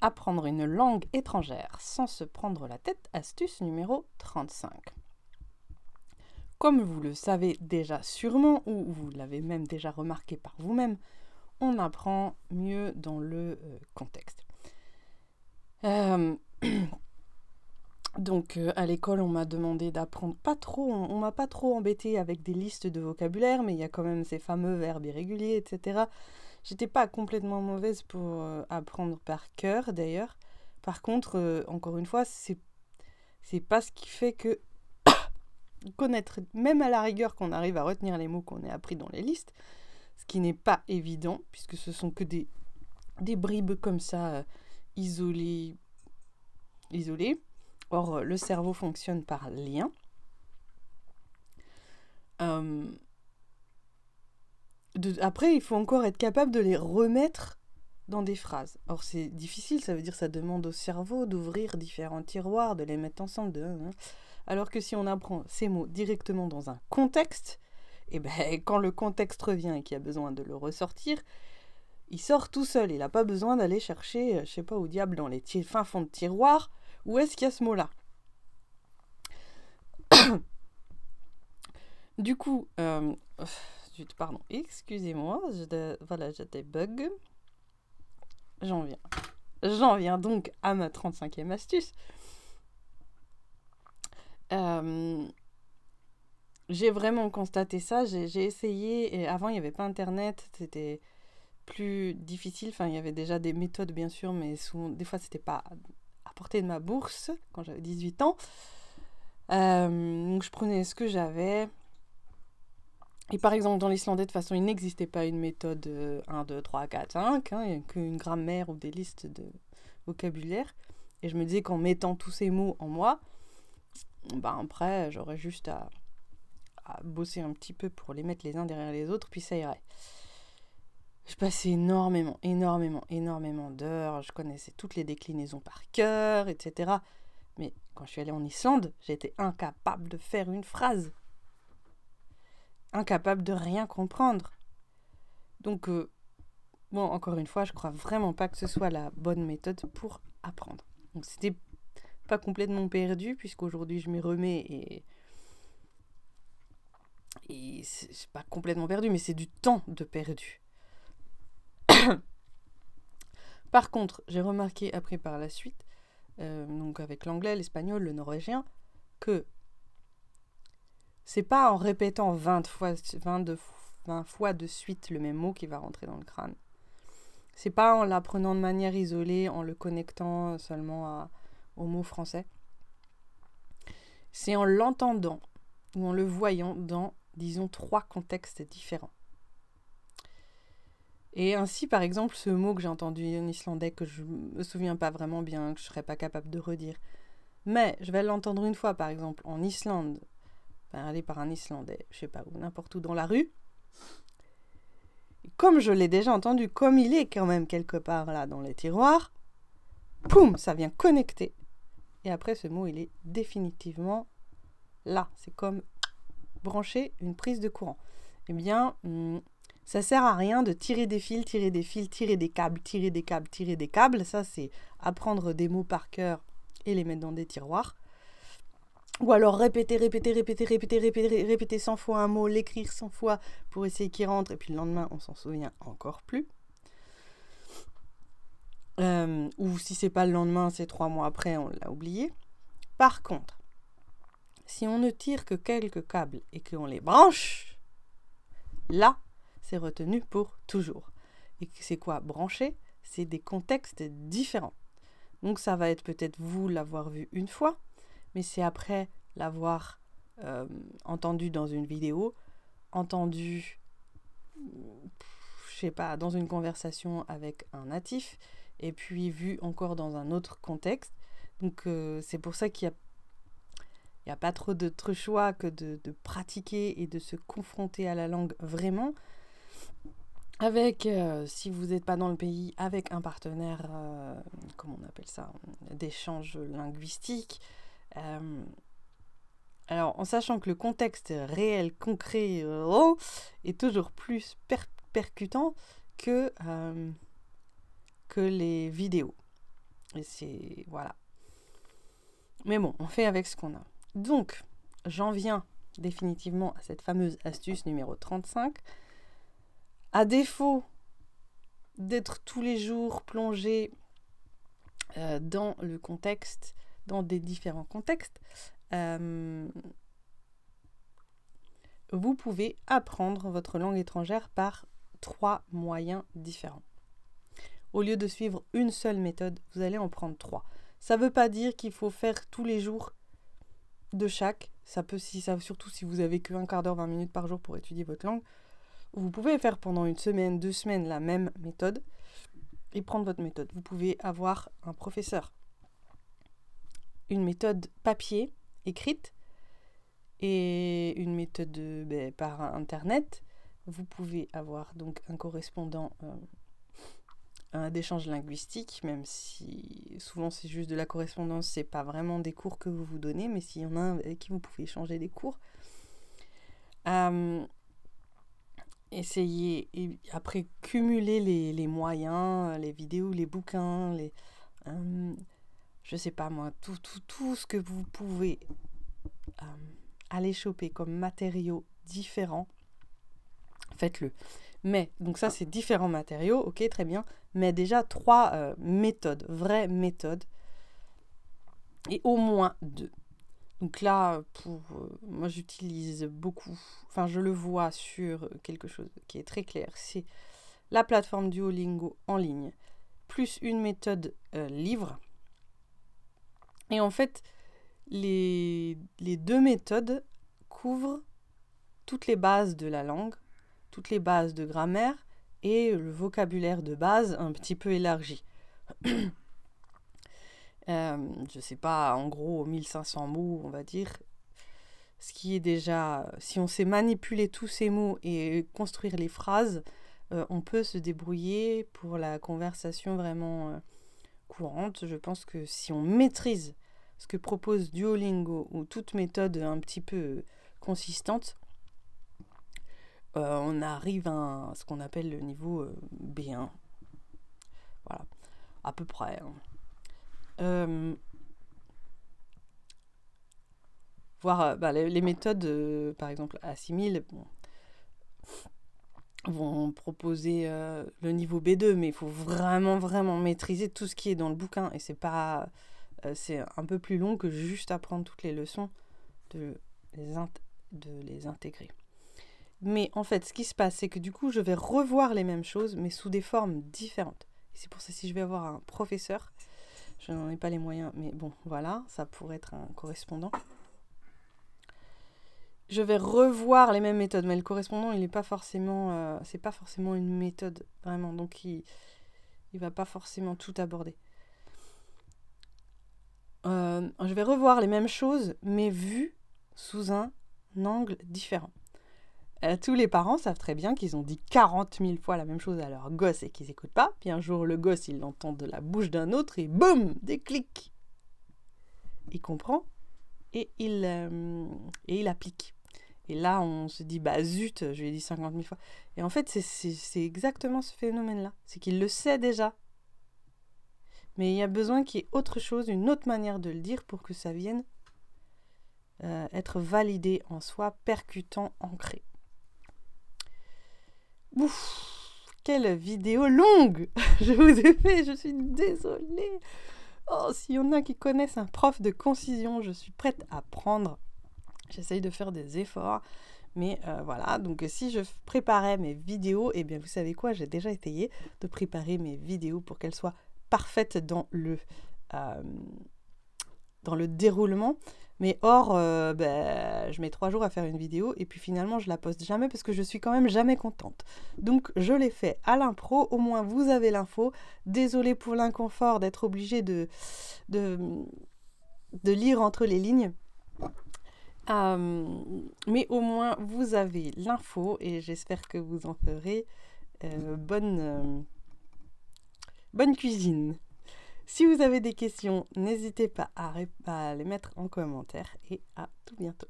Apprendre une langue étrangère sans se prendre la tête, astuce numéro 35. Comme vous le savez déjà sûrement, ou vous l'avez même déjà remarqué par vous-même, on apprend mieux dans le contexte. Donc à l'école, on m'a demandé d'apprendre pas trop, on m'a pas trop embêté avec des listes de vocabulaire, mais il y a quand même ces fameux verbes irréguliers, etc. J'étais pas complètement mauvaise pour apprendre par cœur d'ailleurs. Par contre, encore une fois, c'est pas ce qui fait que connaître, même à la rigueur qu'on arrive à retenir les mots qu'on a appris dans les listes, ce qui n'est pas évident, puisque ce sont que des bribes comme ça, isolées. Or, le cerveau fonctionne par lien. Après, il faut encore être capable de les remettre dans des phrases. Or, c'est difficile, ça veut dire que ça demande au cerveau d'ouvrir différents tiroirs, de les mettre ensemble. Alors que si on apprend ces mots directement dans un contexte, et ben, quand le contexte revient et qu'il y a besoin de le ressortir, il sort tout seul. Il n'a pas besoin d'aller chercher, je sais pas où diable, dans les fins fonds de tiroir, où est-ce qu'il y a ce mot-là. Du coup, pardon, excusez-moi, voilà, j'ai des bugs. J'en viens donc à ma 35e astuce. J'ai vraiment constaté ça, j'ai essayé, et avant il n'y avait pas internet, c'était plus difficile, enfin il y avait déjà des méthodes bien sûr, mais souvent, des fois c'était pas à portée de ma bourse quand j'avais 18 ans. Donc je prenais ce que j'avais. Et par exemple, dans l'islandais, de toute façon, il n'existait pas une méthode 1, 2, 3, 4, 5. Il n'y a qu'une grammaire ou des listes de vocabulaire. Et je me disais qu'en mettant tous ces mots en moi, ben après, j'aurais juste à bosser un petit peu pour les mettre les uns derrière les autres, puis ça irait. Je passais énormément d'heures. Je connaissais toutes les déclinaisons par cœur, etc. Mais quand je suis allée en Islande, j'étais incapable de faire une phrase. Incapable de rien comprendre. Donc, bon, encore une fois, je crois vraiment pas que ce soit la bonne méthode pour apprendre. Donc, c'était pas complètement perdu, puisqu'aujourd'hui, je m'y remets et c'est pas complètement perdu, mais c'est du temps de perdu. Par contre, j'ai remarqué après par la suite, donc avec l'anglais, l'espagnol, le norvégien, que c'est pas en répétant 20 fois de suite le même mot qui va rentrer dans le crâne. C'est pas en l'apprenant de manière isolée, en le connectant seulement aux mots français. C'est en l'entendant ou en le voyant dans, disons, 3 contextes différents. Et ainsi, par exemple, ce mot que j'ai entendu en islandais, que je me souviens pas vraiment bien, que je serais pas capable de redire, mais je vais l'entendre une fois, par exemple, en Islande, parlé par un Islandais, je sais pas où, n'importe où dans la rue. Comme je l'ai déjà entendu, comme il est quand même quelque part là dans les tiroirs, poum, ça vient connecter. Et après, ce mot, il est définitivement là. C'est comme brancher une prise de courant. Eh bien, ça sert à rien de tirer des fils, tirer des câbles. Ça, c'est apprendre des mots par cœur et les mettre dans des tiroirs. Ou alors répéter 100 fois un mot, l'écrire 100 fois pour essayer qu'il rentre, et puis le lendemain, on s'en souvient encore plus. Ou si c'est pas le lendemain, c'est 3 mois après, on l'a oublié. Par contre, si on ne tire que quelques câbles et qu'on les branche, là, c'est retenu pour toujours. Et c'est quoi brancher? C'est des contextes différents. Donc ça va être peut-être vous l'avoir vu une fois, mais c'est après l'avoir entendu dans une vidéo, entendu, je sais pas, dans une conversation avec un natif, et puis vu encore dans un autre contexte. Donc c'est pour ça qu'il n'y a pas trop d'autre choix que de pratiquer et de se confronter à la langue vraiment. Avec, si vous n'êtes pas dans le pays, avec un partenaire, comment on appelle ça, d'échange linguistique. Alors, en sachant que le contexte réel, concret, est toujours plus percutant que les vidéos. Et c'est... Voilà. Mais bon, on fait avec ce qu'on a. Donc, j'en viens définitivement à cette fameuse astuce numéro 35. À défaut d'être tous les jours plongé dans le contexte, dans des différents contextes, vous pouvez apprendre votre langue étrangère par 3 moyens différents. Au lieu de suivre une seule méthode, vous allez en prendre 3. Ça ne veut pas dire qu'il faut faire tous les jours de chaque. Surtout si vous avez que 1/4 d'heure, 20 minutes par jour pour étudier votre langue. Vous pouvez faire pendant 1 semaine, 2 semaines la même méthode et prendre votre méthode. Vous pouvez avoir un professeur, une méthode papier, écrite, et une méthode par internet. Vous pouvez avoir donc un correspondant d'échange linguistique, même si souvent c'est juste de la correspondance, c'est pas vraiment des cours que vous vous donnez, mais s'il y en a un avec qui vous pouvez échanger des cours. Essayez, et après cumuler les moyens, les vidéos, les bouquins, je sais pas moi, tout ce que vous pouvez aller choper comme matériaux différents, faites-le. Mais, donc ça c'est différents matériaux, ok, très bien, mais déjà 3 méthodes, vraies méthodes, et au moins 2. Donc là, moi j'utilise beaucoup, enfin je le vois sur quelque chose qui est très clair, c'est la plateforme Duolingo en ligne, plus une méthode livre. Et en fait, les 2 méthodes couvrent toutes les bases de la langue, toutes les bases de grammaire et le vocabulaire de base un petit peu élargi. Je sais pas, en gros 1500 mots, on va dire. Ce qui est déjà, si on sait manipuler tous ces mots et construire les phrases, on peut se débrouiller pour la conversation vraiment courante. Je pense que si on maîtrise ce que propose Duolingo ou toute méthode un petit peu consistante, on arrive à ce qu'on appelle le niveau B1. Voilà, à peu près. Voir les méthodes, par exemple Assimil, vont proposer le niveau B2, mais il faut vraiment maîtriser tout ce qui est dans le bouquin, et c'est un peu plus long que juste apprendre toutes les leçons, de les intégrer. Mais en fait, ce qui se passe, c'est que du coup, je vais revoir les mêmes choses, mais sous des formes différentes. Et c'est pour ça, si je vais avoir un professeur, je n'en ai pas les moyens, mais bon, voilà, ça pourrait être un correspondant. Je vais revoir les mêmes méthodes, mais le correspondant, il n'est pas forcément, c'est pas forcément une méthode, vraiment, donc il va pas forcément tout aborder. Je vais revoir les mêmes choses, mais vues sous un angle différent. Tous les parents savent très bien qu'ils ont dit 40 000 fois la même chose à leur gosse et qu'ils n'écoutent pas. Puis un jour, le gosse, il l'entend de la bouche d'un autre et boum, déclic. Il comprend et il applique. Et là, on se dit, bah zut, je lui ai dit 50 000 fois. Et en fait, c'est exactement ce phénomène-là. C'est qu'il le sait déjà. Mais il y a besoin qu'il y ait autre chose, une autre manière de le dire pour que ça vienne être validé en soi, percutant, ancré. Ouf, quelle vidéo longue je vous ai fait, je suis désolée. Oh, s'il y en a qui connaissent un prof de concision, je suis prête à prendre. J'essaye de faire des efforts, mais voilà. Donc si je préparais mes vidéos, eh bien vous savez quoi, j'ai déjà essayé de préparer mes vidéos pour qu'elles soient parfaites dans le déroulement. Mais or, je mets 3 jours à faire une vidéo et puis finalement je la poste jamais parce que je suis quand même jamais contente. Donc je l'ai fait à l'impro, au moins vous avez l'info. Désolée pour l'inconfort d'être obligée de lire entre les lignes. Mais au moins vous avez l'info et j'espère que vous en ferez bonne cuisine. Si vous avez des questions, n'hésitez pas à les mettre en commentaire et à tout bientôt.